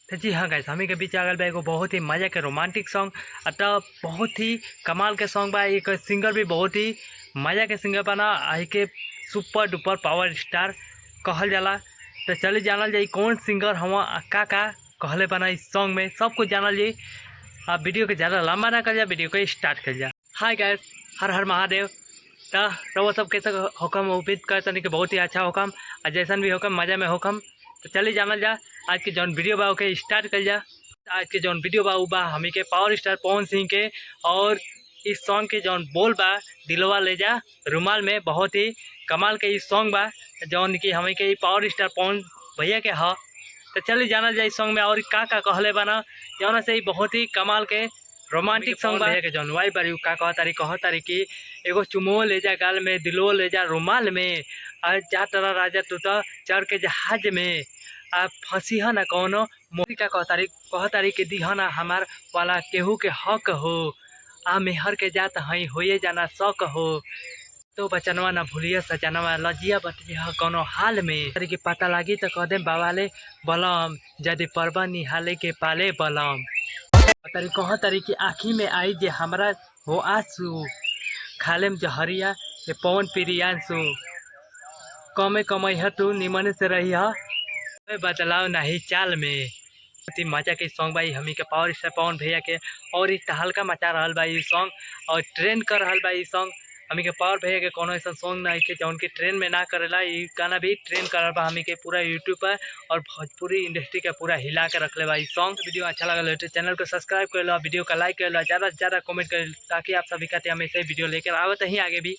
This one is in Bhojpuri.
तो जी हाँ गाइस, हमी के बीच आगल बा एगो बहुत ही मजा के रोमांटिक सॉन्ग। अतः बहुत ही कमाल के सॉन्ग बा। एक सिंगर भी बहुत ही मजा के सिंगर बना, आई के सुपर डुपर पावर स्टार कहल जाला। तो चलिए जानल जाई कौन सिंगर हम का कहले बना इस सॉन्ग में, सब कुछ जानल जाई। आप वीडियो के ज़्यादा लंबा ना कर जा, वीडियो को स्टार्ट कर जा। हाय गाइस, हर हर महादेव। तो रउआ सब कैसे होकम, उम्मीद करते कि बहुत ही अच्छा होकम और जैसन भी होकम मज़ा में होकम। तो चलिए जानल जा आज के जौन वीडियो बा ओके स्टार्ट कर जा। आज के जौन वीडियो बा उ बा हमी के पावर स्टार पवन सिंह के, और इस सॉन्ग के जौन बोल बा दिलवा ले जा रुमाल में। बहुत ही कमाल के इस सॉन्ग बा जौन कि हमी के पावर स्टार पवन भैया के ह। तो चलिए जानल जाए इस सॉन्ग में और का कहले बना, जौन से ही बहुत ही कमाल के रोमांटिक सॉन्ग भैया के जौन वाई बारी का कह तारी कि एगो चुमो ले जा गाल में, दिलो ले जा रुमाल में, आ जा तरा राजा तू तो चढ़ के जहाज में, आ फंसी है ना कौनो मोदी का कह तारी कि दिह ना हमार वाला केहू के हक हो, आ मेहर के जात हई होए जाना शक हो, तो बचनवा ना भूलिए सजनवा लजिया बतिया कौनो हाल में, तारी की पता लागी तो कह दे बवाले बलम, यदि परबा निहाले के पाले बलम। तारी कह तारी की आँखी में आई जे हमरा हो आंसू, खालेम जहरिया ये पवन प्रियांशु, कमे कमई है तू निमन से रही है, बदलाव नहीं चाल में। बहुत ही मजा के सॉन्ग भाई हमी के पावर स्टार पवन भैया के, और इस हल्का मचा रहा बा ये सॉन्ग और ट्रेंड कर रहा बा ये सॉन्ग। हमी के पावर भैया के कोनो ऐसा सॉन्ग नहीं के जौन की ट्रेंड में ना करेला, ये गाना भी ट्रेंड कर रहा बा हमी के पूरा यूट्यूब पर, और भोजपुरी इंडस्ट्री का पूरा हिला के रख ले बा ये सॉन्ग। वीडियो अच्छा लगा तो चैनल को सब्सक्राइब कर लो, वीडियो का लाइक कर लो, ज़्यादा से ज़्यादा कमेंट कर, ताकि आप सभी का हमेशा वीडियो लेकर आवत ही आगे भी।